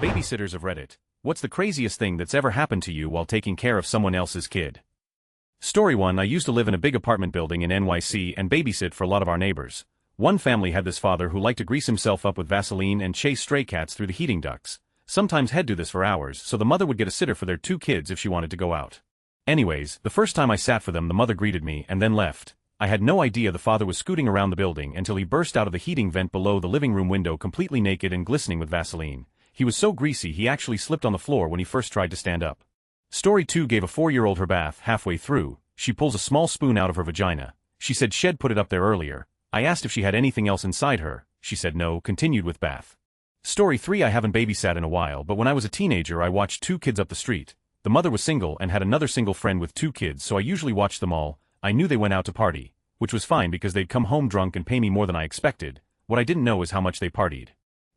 Babysitters of Reddit. What's the craziest thing that's ever happened to you while taking care of someone else's kid? Story 1. I used to live in a big apartment building in NYC and babysit for a lot of our neighbors. One family had this father who liked to grease himself up with Vaseline and chase stray cats through the heating ducts. Sometimes he'd do this for hours, so the mother would get a sitter for their 2 kids if she wanted to go out. Anyways, the first time I sat for them, the mother greeted me and then left. I had no idea the father was scooting around the building until he burst out of the heating vent below the living room window completely naked and glistening with Vaseline. He was so greasy he actually slipped on the floor when he first tried to stand up. Story 2. Gave a 4-year-old her bath. Halfway through, she pulls a small spoon out of her vagina. She said she'd put it up there earlier. I asked if she had anything else inside her. She said no, continued with bath. Story 3. I haven't babysat in a while, but when I was a teenager I watched 2 kids up the street. The mother was single and had another single friend with 2 kids, so I usually watched them all. I knew they went out to party, which was fine because they'd come home drunk and pay me more than I expected. What I didn't know is how much they partied.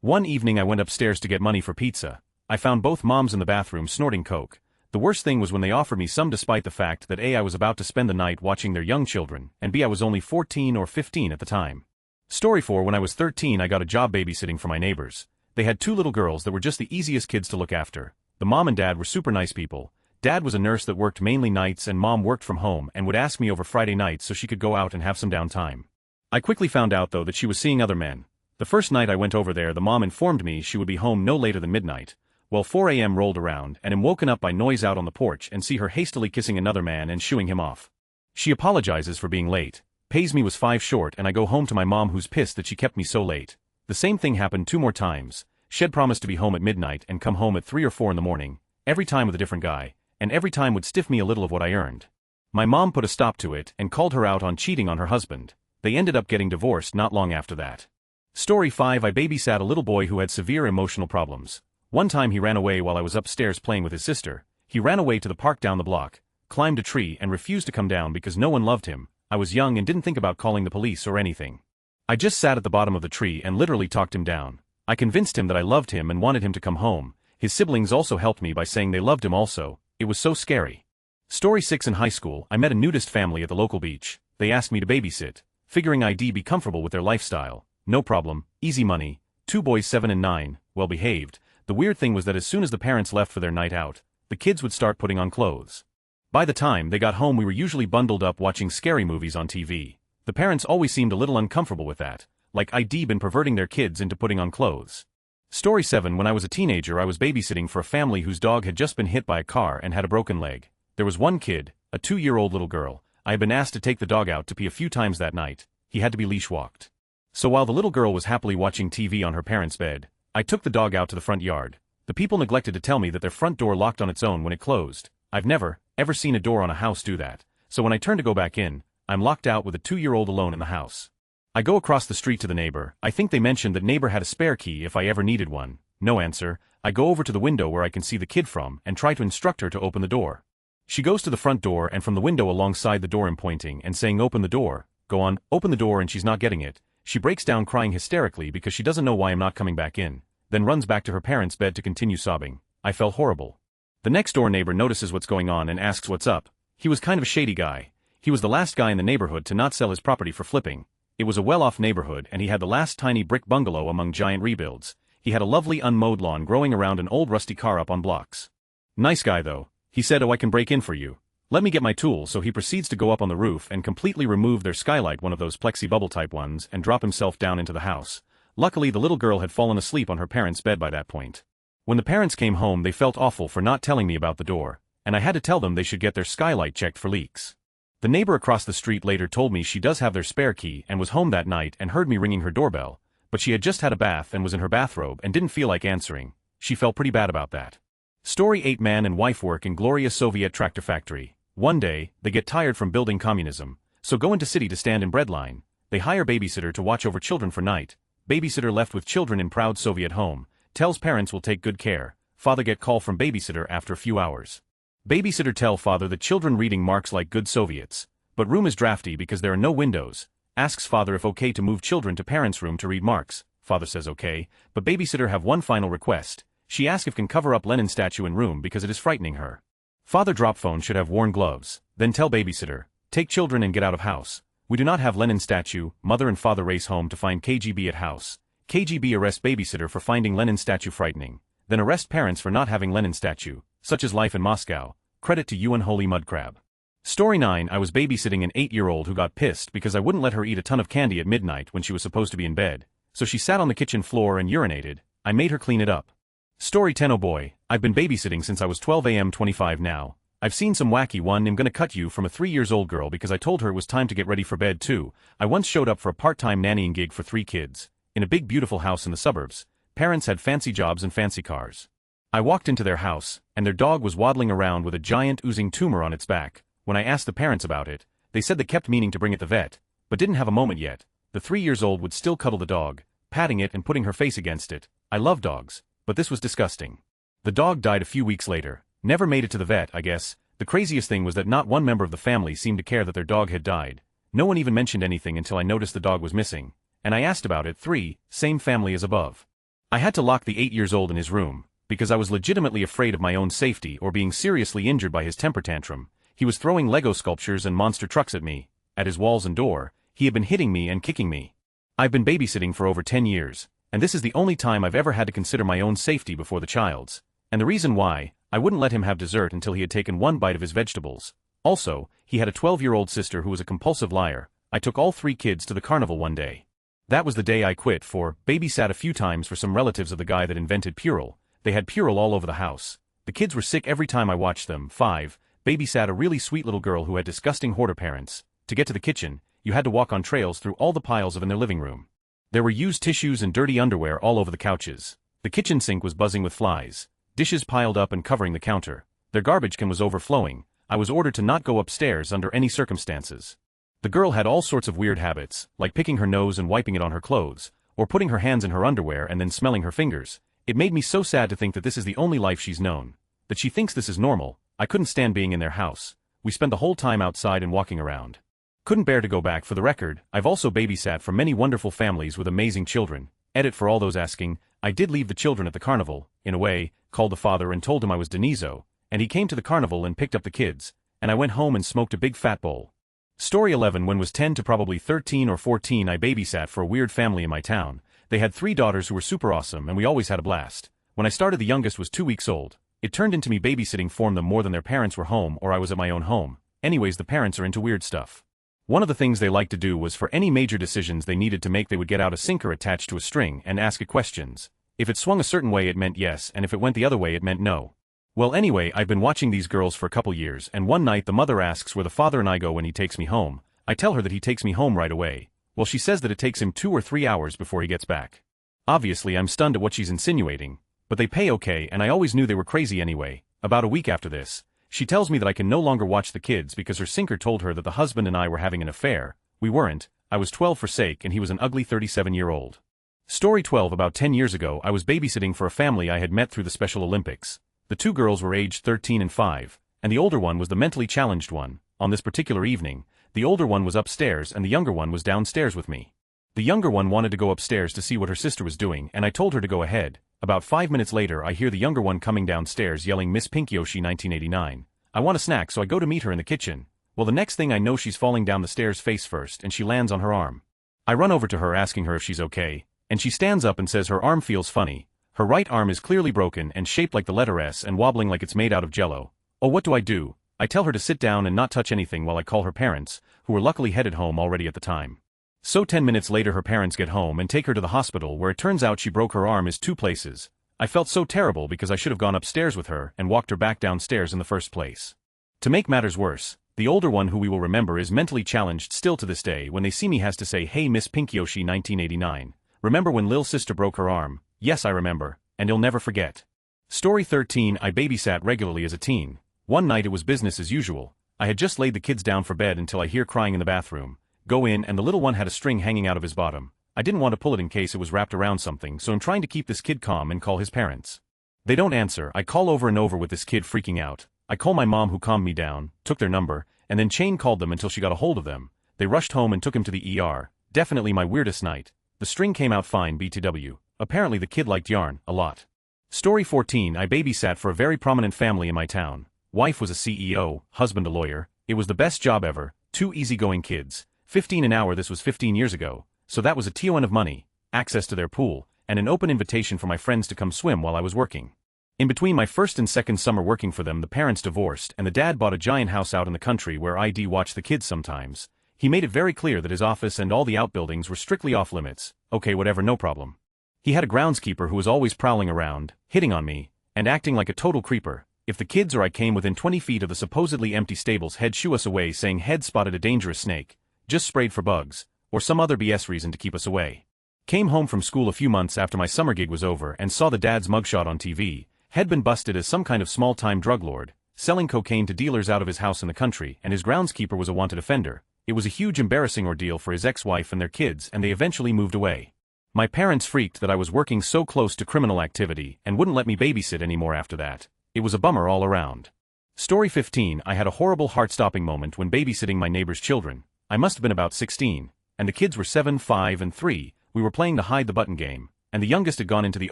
One evening I went upstairs to get money for pizza. I found both moms in the bathroom snorting coke. The worst thing was when they offered me some despite the fact that A, I was about to spend the night watching their young children, and B, I was only 14 or 15 at the time. Story 4. When I was 13 I got a job babysitting for my neighbors. They had 2 little girls that were just the easiest kids to look after. The mom and dad were super nice people. Dad was a nurse that worked mainly nights and mom worked from home and would ask me over Friday nights so she could go out and have some downtime. I quickly found out though that she was seeing other men. The first night I went over there the mom informed me she would be home no later than midnight. Well, 4 a.m. rolled around and am woken up by noise out on the porch and see her hastily kissing another man and shooing him off. She apologizes for being late, pays me was 5 short, and I go home to my mom who's pissed that she kept me so late. The same thing happened 2 more times. She'd promised to be home at midnight and come home at 3 or 4 in the morning, every time with a different guy, and every time would stiff me a little of what I earned. My mom put a stop to it and called her out on cheating on her husband. They ended up getting divorced not long after that. Story 5. I babysat a little boy who had severe emotional problems. One time he ran away while I was upstairs playing with his sister. He ran away to the park down the block, climbed a tree and refused to come down because no one loved him. I was young and didn't think about calling the police or anything. I just sat at the bottom of the tree and literally talked him down. I convinced him that I loved him and wanted him to come home. His siblings also helped me by saying they loved him also. It was so scary. Story 6. In high school, I met a nudist family at the local beach. They asked me to babysit, figuring I'd be comfortable with their lifestyle. No problem, easy money, 2 boys 7 and 9, well behaved. The weird thing was that as soon as the parents left for their night out, the kids would start putting on clothes. By the time they got home we were usually bundled up watching scary movies on TV. The parents always seemed a little uncomfortable with that, like I'd been perverting their kids into putting on clothes. Story 7. When I was a teenager I was babysitting for a family whose dog had just been hit by a car and had a broken leg. There was one kid, a 2-year-old little girl. I had been asked to take the dog out to pee a few times that night. He had to be leash walked. So while the little girl was happily watching TV on her parents' bed, I took the dog out to the front yard. The people neglected to tell me that their front door locked on its own when it closed. I've never, ever seen a door on a house do that. So when I turn to go back in, I'm locked out with a 2-year-old alone in the house. I go across the street to the neighbor. I think they mentioned that neighbor had a spare key if I ever needed one. No answer. I go over to the window where I can see the kid from and try to instruct her to open the door. She goes to the front door and from the window alongside the door I'm pointing and saying open the door. Go on, open the door, and she's not getting it. She breaks down crying hysterically because she doesn't know why I'm not coming back in, then runs back to her parents' bed to continue sobbing. I felt horrible. The next door neighbor notices what's going on and asks what's up. He was kind of a shady guy. He was the last guy in the neighborhood to not sell his property for flipping. It was a well-off neighborhood and he had the last tiny brick bungalow among giant rebuilds. He had a lovely unmowed lawn growing around an old rusty car up on blocks. Nice guy though. He said, "Oh, I can break in for you. Let me get my tools." So he proceeds to go up on the roof and completely remove their skylight, one of those plexi bubble type ones, and drop himself down into the house. Luckily the little girl had fallen asleep on her parents' bed by that point. When the parents came home they felt awful for not telling me about the door, and I had to tell them they should get their skylight checked for leaks. The neighbor across the street later told me she does have their spare key and was home that night and heard me ringing her doorbell, but she had just had a bath and was in her bathrobe and didn't feel like answering. She felt pretty bad about that. Story 8. Man and wife work in glorious Soviet tractor factory. One day, they get tired from building communism, so go into city to stand in breadline. They hire babysitter to watch over children for night. Babysitter left with children in proud Soviet home, tells parents will take good care. Father get call from babysitter after a few hours. Babysitter tell father that children reading marks like good Soviets, but room is drafty because there are no windows. Asks father if okay to move children to parents' room to read marks. Father says okay, but babysitter have one final request. She asks if can cover up Lenin statue in room because it is frightening her. Father drop phone should have worn gloves, then tell babysitter, take children and get out of house. We do not have Lenin statue. Mother and father race home to find KGB at house. KGB arrest babysitter for finding Lenin statue frightening. then arrest parents for not having Lenin statue, such as life in Moscow, credit to you unholy mudcrab. Story 9. I was babysitting an 8-year-old who got pissed because I wouldn't let her eat a ton of candy at midnight when she was supposed to be in bed, so she sat on the kitchen floor and urinated. I made her clean it up. Story 10. Oh boy, I've been babysitting since I was 12 am 25 now. I've seen some wacky one. I'm gonna cut you from a 3-year-old girl because I told her it was time to get ready for bed too. I once showed up for a part-time nannying gig for 3 kids, in a big beautiful house in the suburbs. Parents had fancy jobs and fancy cars. I walked into their house, and their dog was waddling around with a giant oozing tumor on its back. When I asked the parents about it, they said they kept meaning to bring it to the vet, but didn't have a moment yet. The 3-year-old would still cuddle the dog, patting it and putting her face against it. I love dogs, but this was disgusting. The dog died a few weeks later. Never made it to the vet, I guess. The craziest thing was that not one member of the family seemed to care that their dog had died. No one even mentioned anything until I noticed the dog was missing, and I asked about it. 3, same family as above. I had to lock the 8-year-old in his room, because I was legitimately afraid of my own safety or being seriously injured by his temper tantrum. He was throwing Lego sculptures and monster trucks at me, at his walls and door. He had been hitting me and kicking me. I've been babysitting for over 10 years, and this is the only time I've ever had to consider my own safety before the child's. And the reason why, I wouldn't let him have dessert until he had taken 1 bite of his vegetables. Also, he had a 12-year-old sister who was a compulsive liar. I took all 3 kids to the carnival one day. That was the day I quit for, babysat a few times for some relatives of the guy that invented Purell. They had Purell all over the house. The kids were sick every time I watched them. 5, babysat a really sweet little girl who had disgusting hoarder parents. To get to the kitchen, you had to walk on trails through all the piles in their living room. There were used tissues and dirty underwear all over the couches. The kitchen sink was buzzing with flies. Dishes piled up and covering the counter. Their garbage can was overflowing. I was ordered to not go upstairs under any circumstances. The girl had all sorts of weird habits, like picking her nose and wiping it on her clothes, or putting her hands in her underwear and then smelling her fingers. It made me so sad to think that this is the only life she's known. That she thinks this is normal. I couldn't stand being in their house. We spent the whole time outside and walking around. Couldn't bear to go back. For the record, I've also babysat for many wonderful families with amazing children. Edit for all those asking, I did leave the children at the carnival, in a way, called the father and told him I was Deniso, and he came to the carnival and picked up the kids, and I went home and smoked a big fat bowl. Story 11. When was 10 to probably 13 or 14 I babysat for a weird family in my town. They had 3 daughters who were super awesome and we always had a blast. When I started the youngest was 2 weeks old. It turned into me babysitting for them more than their parents were home or I was at my own home. Anyways, the parents are into weird stuff. One of the things they liked to do was for any major decisions they needed to make they would get out a sinker attached to a string and ask it questions. If it swung a certain way it meant yes and if it went the other way it meant no. Well anyway, I've been watching these girls for a couple years and one night the mother asks where the father and I go when he takes me home. I tell her that he takes me home right away. Well, she says that it takes him 2 or 3 hours before he gets back. Obviously I'm stunned at what she's insinuating, but they pay okay and I always knew they were crazy anyway. About a week after this, she tells me that I can no longer watch the kids because her sinker told her that the husband and I were having an affair. We weren't. I was 12 for sake and he was an ugly 37-year-old. Story 12. About 10 years ago I was babysitting for a family I had met through the Special Olympics. The 2 girls were aged 13 and 5, and the older one was the mentally challenged one. On this particular evening, the older one was upstairs and the younger one was downstairs with me. The younger one wanted to go upstairs to see what her sister was doing and I told her to go ahead. About 5 minutes later I hear the younger one coming downstairs yelling Miss Pink Yoshi 1989. I want a snack so I go to meet her in the kitchen. Well, the next thing I know she's falling down the stairs face first and she lands on her arm. I run over to her asking her if she's okay, and she stands up and says her arm feels funny. Her right arm is clearly broken and shaped like the letter S and wobbling like it's made out of jello. Oh, what do? I tell her to sit down and not touch anything while I call her parents, who were luckily headed home already at the time. So 10 minutes later her parents get home and take her to the hospital where it turns out she broke her arm in 2 places. I felt so terrible because I should have gone upstairs with her and walked her back downstairs in the first place. To make matters worse, the older one who we will remember is mentally challenged still to this day. When they see me has to say, hey Miss Pink Yoshi 1989. Remember when Lil sister broke her arm? Yes, I remember, and you'll never forget. Story 13. I babysat regularly as a teen. One night it was business as usual. I had just laid the kids down for bed until I hear crying in the bathroom. Go in and the little one had a string hanging out of his bottom. I didn't want to pull it in case it was wrapped around something, so I'm trying to keep this kid calm and call his parents. They don't answer. I call over and over with this kid freaking out. I call my mom who calmed me down, took their number, and then Chain called them until she got a hold of them. They rushed home and took him to the ER. Definitely my weirdest night. The string came out fine BTW. Apparently the kid liked yarn a lot. Story 14. I babysat for a very prominent family in my town. Wife was a CEO, husband a lawyer. It was the best job ever. 2 easygoing kids. 15 an hour. This was 15 years ago. So that was a ton of money, access to their pool, and an open invitation for my friends to come swim while I was working. In between my first and second summer working for them, the parents divorced and the dad bought a giant house out in the country where I'd watch the kids sometimes. He made it very clear that his office and all the outbuildings were strictly off limits. Okay, whatever, no problem. He had a groundskeeper who was always prowling around, hitting on me, and acting like a total creeper. If the kids or I came within 20 feet of the supposedly empty stables, he'd shoo us away saying he'd spotted a dangerous snake, just sprayed for bugs, or some other BS reason to keep us away. Came home from school a few months after my summer gig was over and saw the dad's mugshot on TV. Had been busted as some kind of small-time drug lord, selling cocaine to dealers out of his house in the country, and his groundskeeper was a wanted offender. It was a huge embarrassing ordeal for his ex-wife and their kids, and they eventually moved away. My parents freaked that I was working so close to criminal activity and wouldn't let me babysit anymore after that. It was a bummer all around. Story 15. I had a horrible heart-stopping moment when babysitting my neighbor's children. I must have been about 16, and the kids were 7, 5, and 3. We were playing the hide-the-button game, and the youngest had gone into the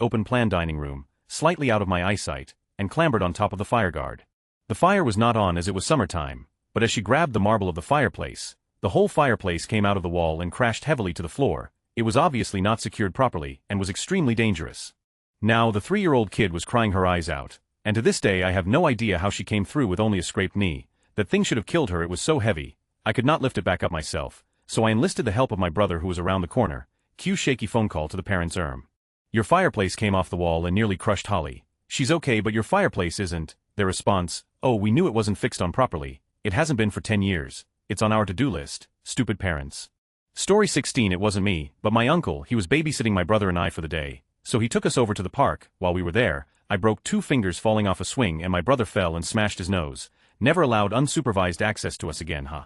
open-plan dining room, slightly out of my eyesight, and clambered on top of the fire guard. The fire was not on as it was summertime, but as she grabbed the marble of the fireplace, the whole fireplace came out of the wall and crashed heavily to the floor. It was obviously not secured properly and was extremely dangerous. Now the 3-year-old kid was crying her eyes out, and to this day I have no idea how she came through with only a scraped knee. That thing should have killed her. It was so heavy, I could not lift it back up myself, so I enlisted the help of my brother who was around the corner. Cue shaky phone call to the parents. Your fireplace came off the wall and nearly crushed Holly. She's okay, but your fireplace isn't. Their response, oh, we knew it wasn't fixed on properly. It hasn't been for 10 years. It's on our to-do list. Stupid parents. Story 16. It wasn't me, but my uncle. He was babysitting my brother and I for the day, so he took us over to the park. While we were there, I broke 2 fingers falling off a swing and my brother fell and smashed his nose. Never allowed unsupervised access to us again, huh?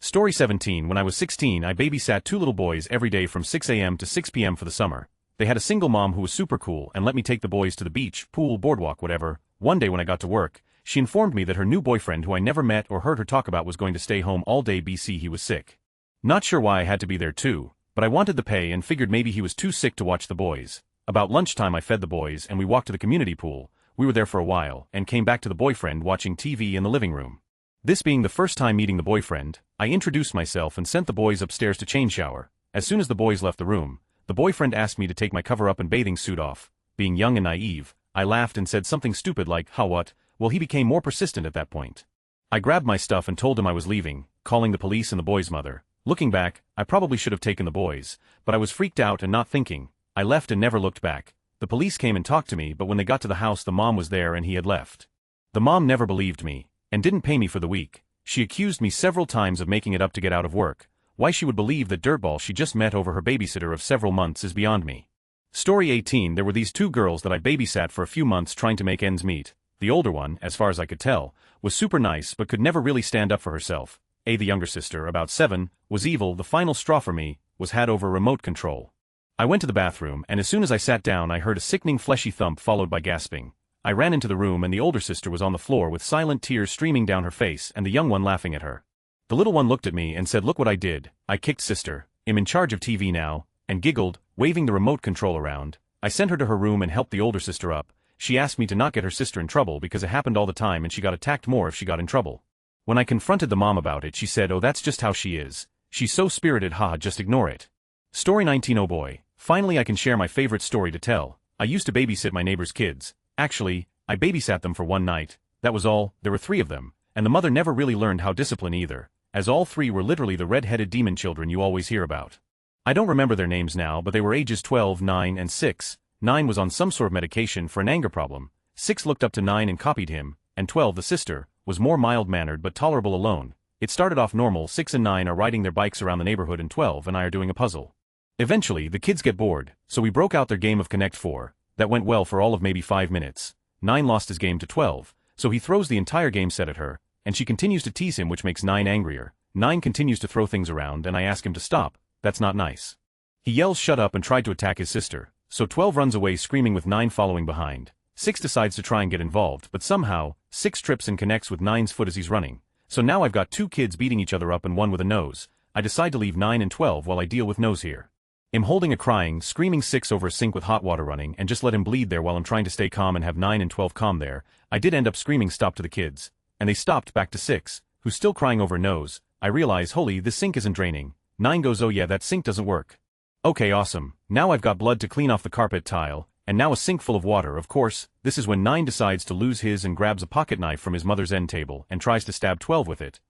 Story 17. When I was 16, I babysat 2 little boys every day from 6 a.m. to 6 p.m. for the summer. They had a single mom who was super cool and let me take the boys to the beach, pool, boardwalk, whatever. One day when I got to work, she informed me that her new boyfriend, who I never met or heard her talk about, was going to stay home all day. He was sick. Not sure why I had to be there too, but I wanted the pay and figured maybe he was too sick to watch the boys. About lunchtime I fed the boys and we walked to the community pool. We were there for a while and came back to the boyfriend watching TV in the living room. This being the first time meeting the boyfriend, I introduced myself and sent the boys upstairs to change shower. As soon as the boys left the room, the boyfriend asked me to take my cover-up and bathing suit off. Being young and naive, I laughed and said something stupid like, "How what?" Well, he became more persistent at that point. I grabbed my stuff and told him I was leaving, calling the police and the boy's mother. Looking back, I probably should have taken the boys, but I was freaked out and not thinking. I left and never looked back. The police came and talked to me, but when they got to the house the mom was there and he had left. The mom never believed me, and didn't pay me for the week. She accused me several times of making it up to get out of work. Why she would believe that dirtball she just met over her babysitter of several months is beyond me. Story 18. There were these 2 girls that I babysat for a few months trying to make ends meet. The older one, as far as I could tell, was super nice but could never really stand up for herself. The younger sister, about 7, was evil. The final straw for me was had over remote control. I went to the bathroom and as soon as I sat down I heard a sickening fleshy thump followed by gasping. I ran into the room and the older sister was on the floor with silent tears streaming down her face and the young one laughing at her. The little one looked at me and said, "Look what I did. I kicked sister. I'm in charge of TV now," and giggled, waving the remote control around. I sent her to her room and helped the older sister up. She asked me to not get her sister in trouble because it happened all the time and she got attacked more if she got in trouble. When I confronted the mom about it, she said, "Oh, that's just how she is. She's so spirited, haha, just ignore it." Story 19. Oh boy, finally I can share my favorite story to tell. I used to babysit my neighbor's kids. Actually, I babysat them for one night. That was all. There were 3 of them, and the mother never really learned how discipline either, as all 3 were literally the red-headed demon children you always hear about. I don't remember their names now, but they were ages 12, 9, and 6. 9 was on some sort of medication for an anger problem. 6 looked up to 9 and copied him, and 12, the sister, was more mild-mannered but tolerable alone. It started off normal. 6 and 9 are riding their bikes around the neighborhood and 12 and I are doing a puzzle. Eventually, the kids get bored, so we broke out their game of Connect 4. That went well for all of maybe 5 minutes. 9 lost his game to 12, so he throws the entire game set at her, and she continues to tease him, which makes 9 angrier. 9 continues to throw things around and I ask him to stop. That's not nice. He yells shut up and tried to attack his sister, so 12 runs away screaming with 9 following behind. 6 decides to try and get involved, but somehow, 6 trips and connects with 9's foot as he's running. So now I've got 2 kids beating each other up and one with a nose. I decide to leave 9 and 12 while I deal with nose here. I'm holding a crying, screaming 6 over a sink with hot water running and just let him bleed there while I'm trying to stay calm and have 9 and 12 calm there. I did end up screaming stop to the kids, and they stopped back to 6, who's still crying over nose. I realize, holy, this sink isn't draining. 9 goes, oh yeah, that sink doesn't work. Okay, awesome. Now I've got blood to clean off the carpet tile, and now a sink full of water. Of course, this is when 9 decides to lose his and grabs a pocket knife from his mother's end table and tries to stab 12 with it.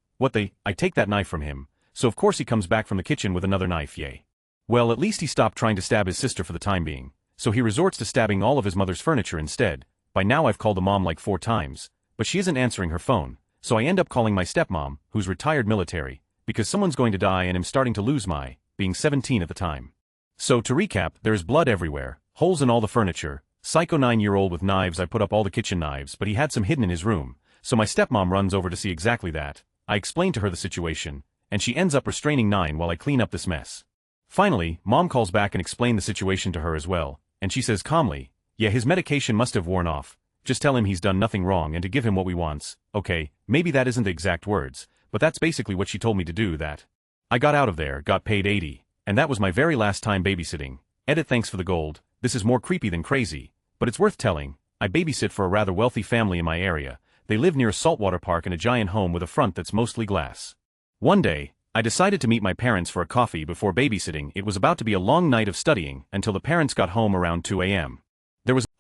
I take that knife from him, so of course he comes back from the kitchen with another knife. Yay. Well, at least he stopped trying to stab his sister for the time being, so he resorts to stabbing all of his mother's furniture instead. By now I've called the mom like 4 times, but she isn't answering her phone, so I end up calling my stepmom, who's retired military, because someone's going to die and I'm starting to lose my, being 17 at the time. So to recap, there's blood everywhere, holes in all the furniture, psycho 9-year-old with knives. I put up all the kitchen knives, but he had some hidden in his room, so my stepmom runs over to see exactly that. I explain to her the situation, and she ends up restraining 9 while I clean up this mess. Finally, mom calls back and explains the situation to her as well, and she says calmly, yeah, his medication must have worn off, just tell him he's done nothing wrong and to give him what we wants. Okay, maybe that isn't the exact words, but that's basically what she told me to do. That. I got out of there, got paid 80, and that was my very last time babysitting. Edit, thanks for the gold. This is more creepy than crazy, but it's worth telling. I babysit for a rather wealthy family in my area. They live near a saltwater park in a giant home with a front that's mostly glass. One day, I decided to meet my parents for a coffee before babysitting. It was about to be a long night of studying until the parents got home around 2 a.m.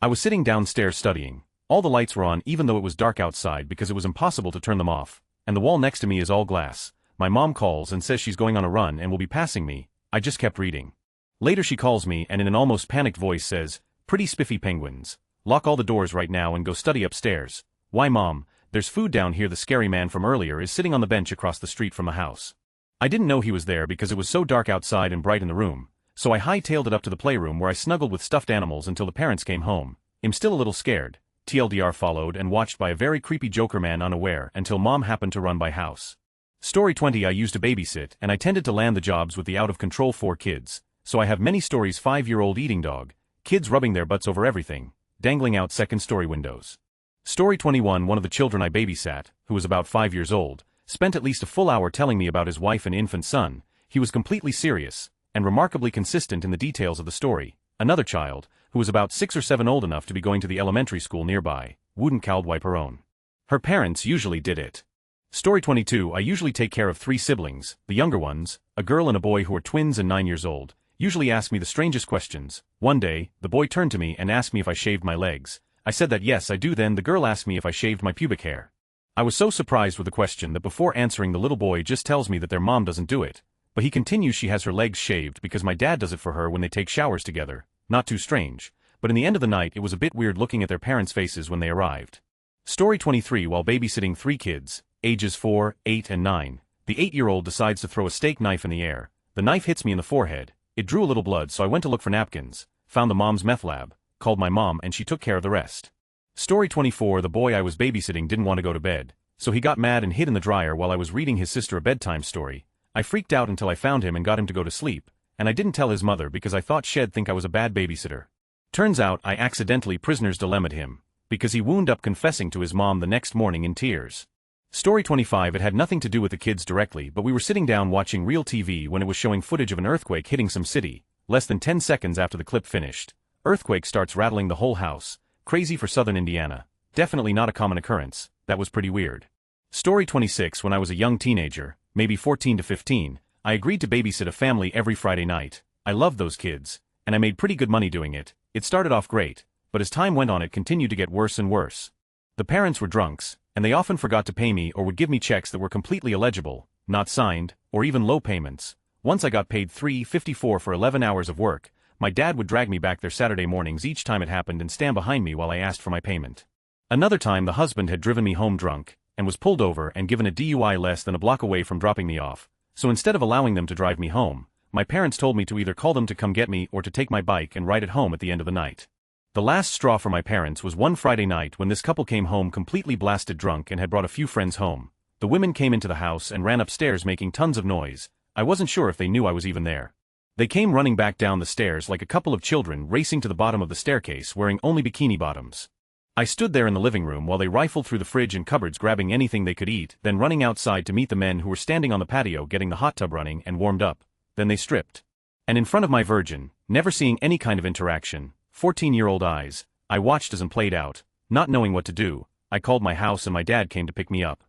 I was sitting downstairs studying. All the lights were on even though it was dark outside because it was impossible to turn them off, and the wall next to me is all glass. My mom calls and says she's going on a run and will be passing me. I just kept reading. Later she calls me and in an almost panicked voice says, "Pretty spiffy penguins. Lock all the doors right now and go study upstairs." Why, Mom? There's food down here. The scary man from earlier is sitting on the bench across the street from the house. I didn't know he was there because it was so dark outside and bright in the room, so I hightailed it up to the playroom where I snuggled with stuffed animals until the parents came home. I'm still a little scared. TLDR followed and watched by a very creepy Joker man unaware until Mom happened to run by house. Story 20. I used to babysit and I tended to land the jobs with the out-of-control 4 kids, so I have many stories. 5-year-old eating dog, kids rubbing their butts over everything, dangling out second-story windows. Story 21. One of the children I babysat, who was about 5 years old, spent at least a full hour telling me about his wife and infant son. He was completely serious and remarkably consistent in the details of the story. Another child, who was about 6 or 7 old enough to be going to the elementary school nearby, wouldn't cold wipe her own. Her parents usually did it. Story 22. I usually take care of 3 siblings. The younger ones, a girl and a boy who are twins and 9 years old, usually ask me the strangest questions. One day, the boy turned to me and asked me if I shaved my legs. I said that yes I do. Then the girl asked me if I shaved my pubic hair. I was so surprised with the question that before answering the little boy just tells me that their mom doesn't do it, but he continues she has her legs shaved because my dad does it for her when they take showers together. Not too strange, but in the end of the night it was a bit weird looking at their parents' faces when they arrived. Story 23. While babysitting 3 kids, ages 4, 8 and 9, the 8-year-old decides to throw a steak knife in the air. The knife hits me in the forehead. It drew a little blood, so I went to look for napkins, found the mom's meth lab, called my mom and she took care of the rest. Story 24. The boy I was babysitting didn't want to go to bed, so he got mad and hid in the dryer while I was reading his sister a bedtime story. I freaked out until I found him and got him to go to sleep, and I didn't tell his mother because I thought she'd think I was a bad babysitter. Turns out I accidentally prisoner's dilemma'd him, because he wound up confessing to his mom the next morning in tears. Story 25. It had nothing to do with the kids directly, but we were sitting down watching real TV when it was showing footage of an earthquake hitting some city. Less than 10 seconds after the clip finished, earthquake starts rattling the whole house. Crazy for southern Indiana. Definitely not a common occurrence. That was pretty weird. Story 26. When I was a young teenager, maybe 14 to 15, I agreed to babysit a family every Friday night. I loved those kids, and I made pretty good money doing it. It started off great, but as time went on it continued to get worse and worse. The parents were drunks, and they often forgot to pay me or would give me checks that were completely illegible, not signed, or even low payments. Once I got paid $3.54 for 11 hours of work. My dad would drag me back there Saturday mornings each time it happened and stand behind me while I asked for my payment. Another time the husband had driven me home drunk, and was pulled over and given a DUI less than a block away from dropping me off, so instead of allowing them to drive me home, my parents told me to either call them to come get me or to take my bike and ride it home at the end of the night. The last straw for my parents was one Friday night when this couple came home completely blasted drunk and had brought a few friends home. The women came into the house and ran upstairs making tons of noise. I wasn't sure if they knew I was even there. They came running back down the stairs like a couple of children racing to the bottom of the staircase wearing only bikini bottoms. I stood there in the living room while they rifled through the fridge and cupboards grabbing anything they could eat, then running outside to meet the men who were standing on the patio getting the hot tub running and warmed up. Then they stripped. And in front of my virgin, never seeing any kind of interaction, 14-year-old eyes, I watched as it played out. Not knowing what to do, I called my house and my dad came to pick me up.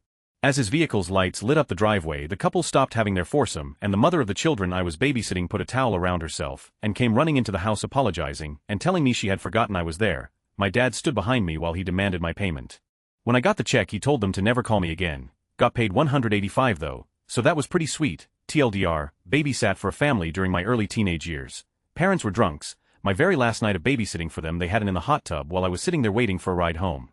As his vehicle's lights lit up the driveway, the couple stopped having their foursome, and the mother of the children I was babysitting put a towel around herself, and came running into the house apologizing, and telling me she had forgotten I was there. My dad stood behind me while he demanded my payment. When I got the check, he told them to never call me again. Got paid $185 though, so that was pretty sweet. TLDR, babysat for a family during my early teenage years. Parents were drunks. My very last night of babysitting for them, they had it in the hot tub while I was sitting there waiting for a ride home.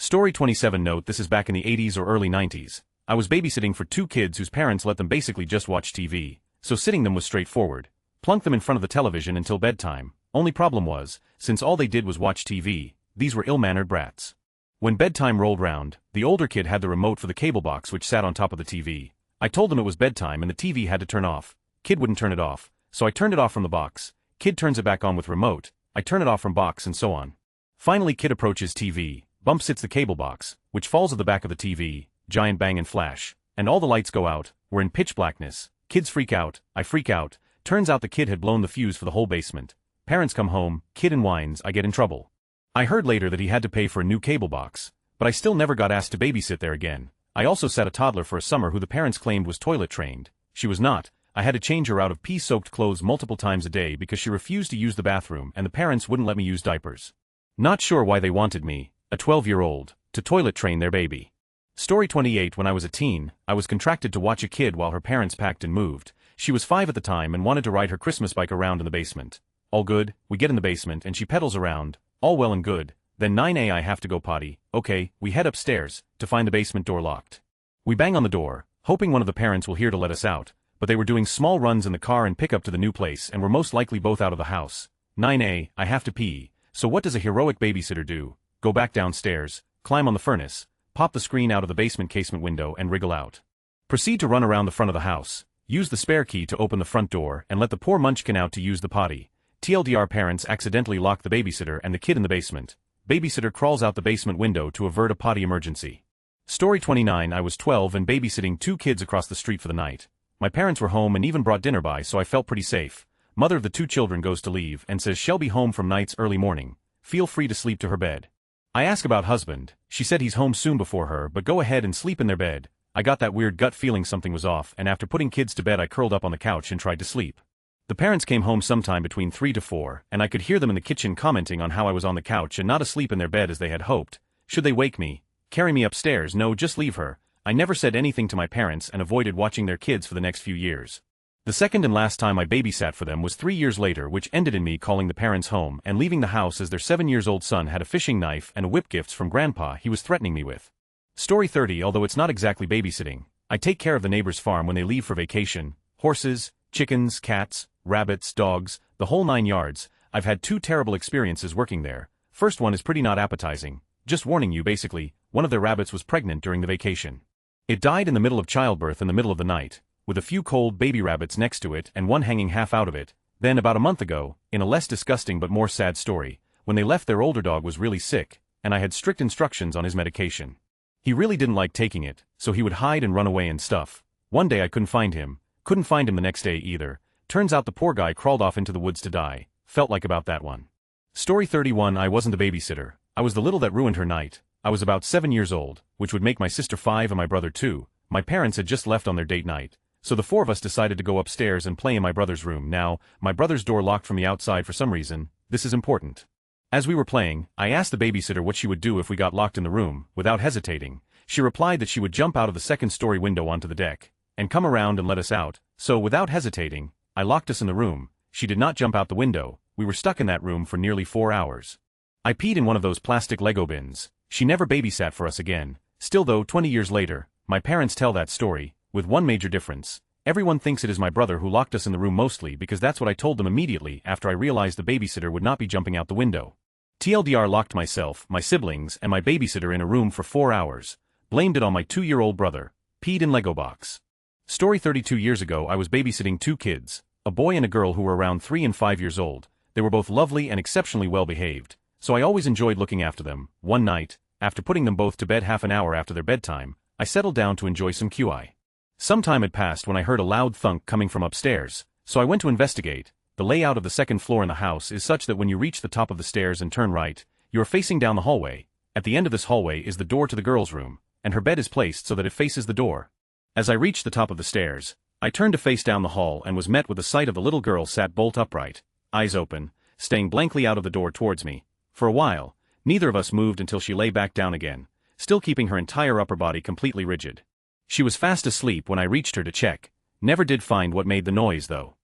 Story 27. Note: this is back in the 80s or early 90s. I was babysitting for two kids whose parents let them basically just watch TV, so sitting them was straightforward. Plunk them in front of the television until bedtime. Only problem was, since all they did was watch TV, these were ill-mannered brats. When bedtime rolled round, the older kid had the remote for the cable box which sat on top of the TV. I told them it was bedtime and the TV had to turn off. Kid wouldn't turn it off, so I turned it off from the box. Kid turns it back on with remote. I turn it off from box, and so on. Finally, kid approaches TV. Bumps hits the cable box, which falls at the back of the TV. Giant bang and flash, and all the lights go out. We're in pitch blackness. Kids freak out, I freak out. Turns out the kid had blown the fuse for the whole basement. Parents come home, kid and whines, I get in trouble. I heard later that he had to pay for a new cable box, but I still never got asked to babysit there again. I also sat a toddler for a summer who the parents claimed was toilet trained. She was not. I had to change her out of pee-soaked clothes multiple times a day because she refused to use the bathroom and the parents wouldn't let me use diapers. Not sure why they wanted me, a 12-year-old, to toilet train their baby. Story 28. When I was a teen, I was contracted to watch a kid while her parents packed and moved. She was 5 at the time and wanted to ride her Christmas bike around in the basement. All good, we get in the basement and she pedals around, all well and good. Then 9 I have to go potty. Okay, we head upstairs, to find the basement door locked. We bang on the door, hoping one of the parents will hear to let us out, but they were doing small runs in the car and pick up to the new place and were most likely both out of the house. 9 I have to pee, so what does a heroic babysitter do? Go back downstairs, climb on the furnace, pop the screen out of the basement casement window and wriggle out. Proceed to run around the front of the house, use the spare key to open the front door and let the poor munchkin out to use the potty. TLDR: parents accidentally lock the babysitter and the kid in the basement. Babysitter crawls out the basement window to avert a potty emergency. Story 29. I was 12 and babysitting two kids across the street for the night. My parents were home and even brought dinner by, so I felt pretty safe. Mother of the two children goes to leave and says she'll be home from nights early morning. Feel free to sleep to her bed. I ask about husband. She said he's home soon before her, but go ahead and sleep in their bed. I got that weird gut feeling something was off, and after putting kids to bed I curled up on the couch and tried to sleep. The parents came home sometime between 3 to 4, and I could hear them in the kitchen commenting on how I was on the couch and not asleep in their bed as they had hoped. Should they wake me? Carry me upstairs? No, just leave her. I never said anything to my parents and avoided watching their kids for the next few years. The second and last time I babysat for them was 3 years later, which ended in me calling the parents home and leaving the house as their 7-year-old son had a fishing knife and a whip gifts from grandpa he was threatening me with. Story 30. Although it's not exactly babysitting, I take care of the neighbor's farm when they leave for vacation. Horses, chickens, cats, rabbits, dogs, the whole 9 yards. I've had 2 terrible experiences working there. First one is pretty not appetizing. Just warning you, basically, one of their rabbits was pregnant during the vacation. It died in the middle of childbirth in the middle of the night, with a few cold baby rabbits next to it and one hanging half out of it. Then about a month ago, in a less disgusting but more sad story, when they left, their older dog was really sick, and I had strict instructions on his medication. He really didn't like taking it, so he would hide and run away and stuff. One day I couldn't find him the next day either. Turns out the poor guy crawled off into the woods to die. Felt like about that one. Story 31. I wasn't the babysitter. I was the little that ruined her night. I was about 7 years old, which would make my sister 5 and my brother 2. My parents had just left on their date night, so the 4 of us decided to go upstairs and play in my brother's room. Now, my brother's door locked from the outside for some reason. This is important. As we were playing, I asked the babysitter what she would do if we got locked in the room. Without hesitating, she replied that she would jump out of the second-story window onto the deck and come around and let us out. So without hesitating, I locked us in the room. She did not jump out the window. We were stuck in that room for nearly 4 hours. I peed in one of those plastic Lego bins. She never babysat for us again. Still though, 20 years later, my parents tell that story, with one major difference. Everyone thinks it is my brother who locked us in the room, mostly because that's what I told them immediately after I realized the babysitter would not be jumping out the window. TLDR: locked myself, my siblings, and my babysitter in a room for 4 hours. Blamed it on my 2-year-old brother. Peed in Lego box. Story 32 years ago I was babysitting 2 kids, a boy and a girl who were around 3 and 5 years old. They were both lovely and exceptionally well behaved, so I always enjoyed looking after them. One night, after putting them both to bed half an hour after their bedtime, I settled down to enjoy some QI. Some time had passed when I heard a loud thunk coming from upstairs, so I went to investigate. The layout of the second floor in the house is such that when you reach the top of the stairs and turn right, you are facing down the hallway. At the end of this hallway is the door to the girls' room. and her bed is placed so that it faces the door. As I reached the top of the stairs, I turned to face down the hall and was met with the sight of the little girl sat bolt upright, eyes open, staring blankly out of the door towards me. For a while, neither of us moved until she lay back down again, still keeping her entire upper body completely rigid. She was fast asleep when I reached her to check. Never did find what made the noise though.